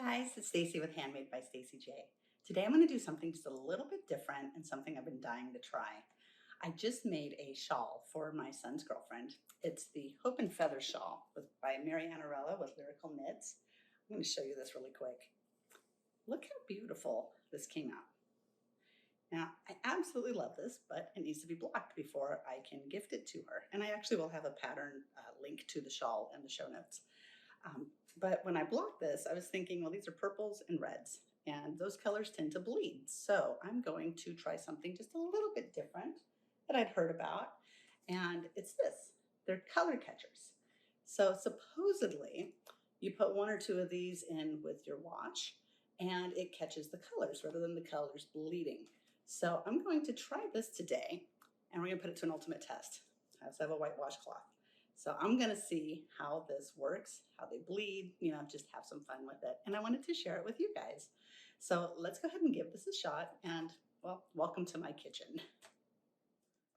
Guys, it's Stacy with Handmade by Stacy J. Today I'm going to do something just a little bit different and something I've been dying to try. I just made a shawl for my son's girlfriend. It's the Hope and Feather shawl by Mary Annarella with Lyrical Knits. I'm going to show you this really quick. Look how beautiful this came out. Now, I absolutely love this, but it needs to be blocked before I can gift it to her. And I actually will have a pattern link to the shawl in the show notes. But when I blocked this, I was thinking, well, these are purples and reds, and those colors tend to bleed. So I'm going to try something just a little bit different that I'd heard about, and it's this. They're color catchers. So supposedly, you put one or two of these in with your wash, and it catches the colors rather than the colors bleeding. So I'm going to try this today, and we're going to put it to an ultimate test. I also have a white washcloth. So I'm going to see how this works, how they bleed, just have some fun with it. And I wanted to share it with you guys. So let's go ahead and give this a shot. And, well, welcome to my kitchen.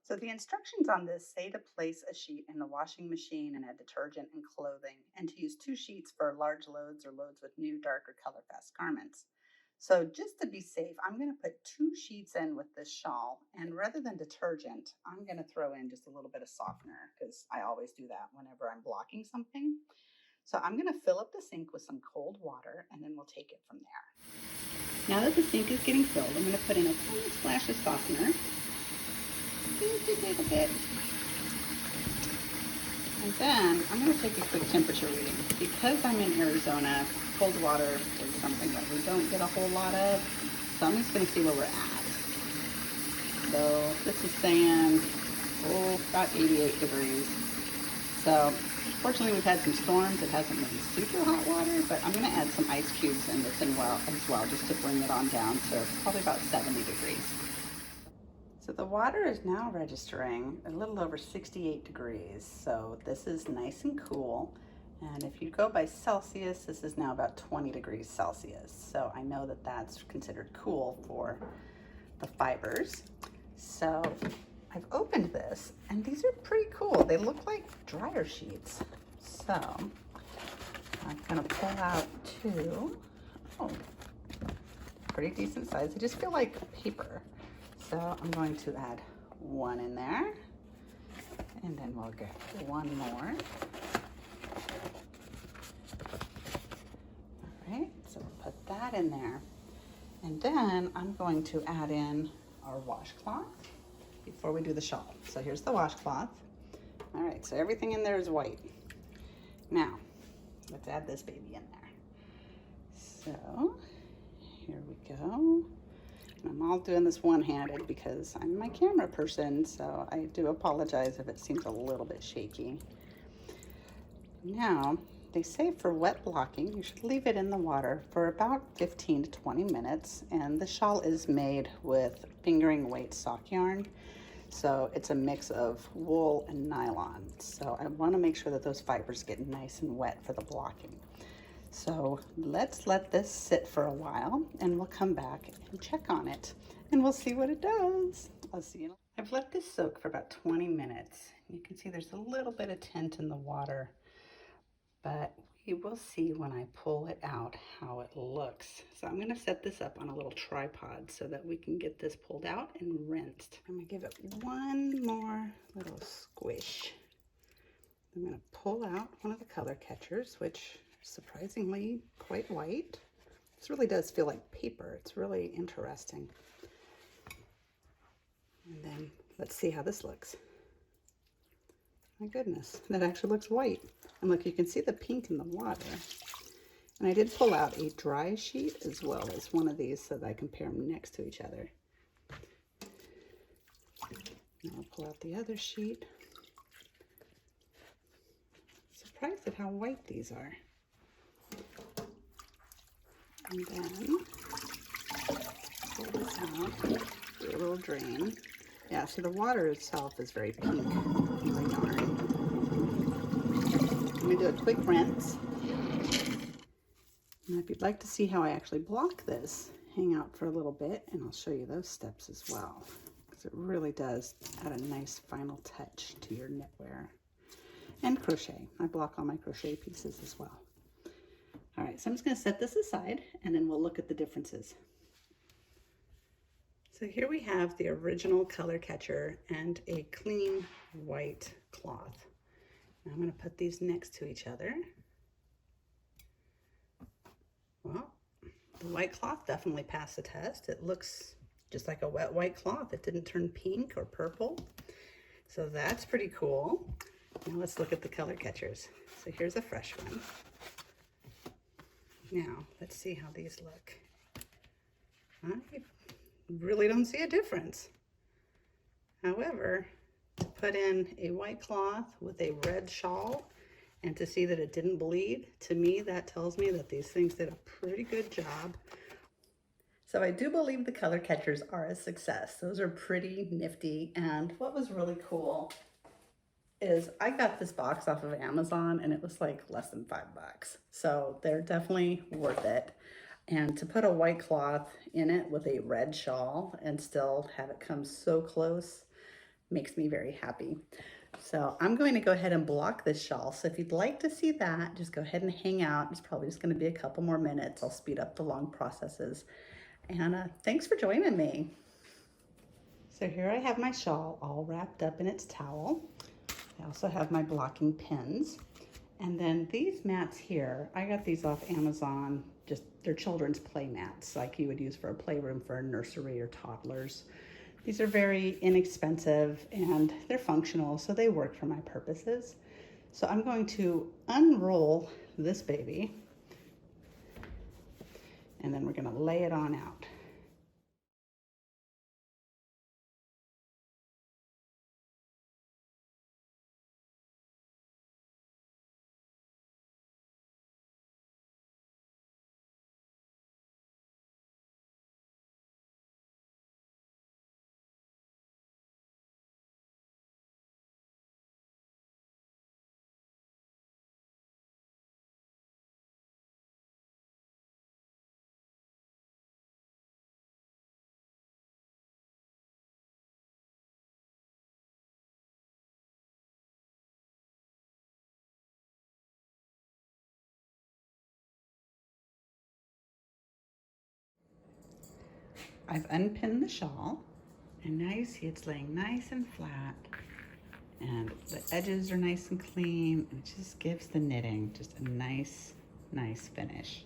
So the instructions on this say to place a sheet in the washing machine and add detergent and clothing, and to use 2 sheets for large loads or loads with new, dark, or color-fast garments. So just to be safe, I'm going to put 2 sheets in with this shawl, and rather than detergent, I'm going to throw in just a little bit of softener because I always do that whenever I'm blocking something. So I'm going to fill up the sink with some cold water, and then we'll take it from there. Now that the sink is getting filled, I'm going to put in a tiny splash of softener, just a little bit. And then I'm going to take a quick temperature reading. Because I'm in Arizona, cold water is something that we don't get a whole lot of. So I'm just going to see where we're at. So this is saying, about 88 degrees. So fortunately we've had some storms. It hasn't been super hot water, but I'm going to add some ice cubes in this as well, just to bring it on down to probably about 70 degrees. So the water is now registering a little over 68 degrees. So this is nice and cool. And if you go by Celsius, this is now about 20 degrees Celsius. So I know that that's considered cool for the fibers. So I've opened this, and these are pretty cool. They look like dryer sheets. So I'm gonna pull out 2. Oh, pretty decent size. They just feel like paper. So I'm going to add 1 in there, and then we'll get 1 more. All right, so we'll put that in there. And then I'm going to add in our washcloth before we do the shawl. So here's the washcloth. All right, so everything in there is white. Now, let's add this baby in there. So here we go. I'm all doing this one-handed because I'm my camera person, so I do apologize if it seems a little bit shaky. Now, they say for wet blocking, you should leave it in the water for about 15 to 20 minutes, and the shawl is made with fingering weight sock yarn, so it's a mix of wool and nylon. So I want to make sure that those fibers get nice and wet for the blocking. So let's let this sit for a while, and we'll come back and check on it, and we'll see what it does. I'll see you. I've let this soak for about 20 minutes. You can see there's a little bit of tint in the water, but we will see when I pull it out how it looks. So I'm going to set this up on a little tripod so that we can get this pulled out and rinsed. I'm going to give it one more little squish. I'm going to pull out one of the color catchers, which surprisingly quite white. This really does feel like paper. It's really interesting. And then let's see how this looks. My goodness, that actually looks white. And look, you can see the pink in the water. And I did pull out a dry sheet as well as one of these so that I can pair them next to each other. And I'll pull out the other sheet. Surprised at how white these are. And then pull this out, do a little drain. Yeah, see the water itself is very pink in the yarn. Let me do a quick rinse. And if you'd like to see how I actually block this, hang out for a little bit and I'll show you those steps as well. Because it really does add a nice final touch to your knitwear. And crochet. I block all my crochet pieces as well. All right, so I'm just going to set this aside and then we'll look at the differences. So here we have the original color catcher and a clean white cloth. Now I'm going to put these next to each other. Well, the white cloth definitely passed the test. It looks just like a wet white cloth. It didn't turn pink or purple. So that's pretty cool. Now let's look at the color catchers. So here's a fresh one. Now let's see how these look. I really don't see a difference. However, to put in a white cloth with a red shawl and to see that it didn't bleed, to me that tells me that these things did a pretty good job. So I do believe the color catchers are a success. Those are pretty nifty, and what was really cool is I got this box off of Amazon and it was like less than $5. So they're definitely worth it. And to put a white cloth in it with a red shawl and still have it come so close makes me very happy. So I'm going to go ahead and block this shawl. So if you'd like to see that, just go ahead and hang out. It's probably just going to be a couple more minutes. I'll speed up the long processes. And thanks for joining me. So here I have my shawl all wrapped up in its towel. I also have my blocking pins. And then these mats here, I got these off Amazon. Just they're children's play mats like you would use for a playroom for a nursery or toddlers. These are very inexpensive and they're functional, so they work for my purposes. So I'm going to unroll this baby and then we're going to lay it on out. I've unpinned the shawl and now you see it's laying nice and flat and the edges are nice and clean and it just gives the knitting just a nice finish.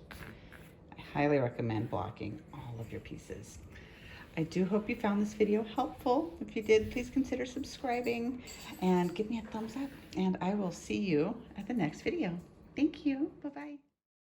I highly recommend blocking all of your pieces. I do hope you found this video helpful. If you did, please consider subscribing and give me a thumbs up and I will see you at the next video. Thank you. Bye-bye.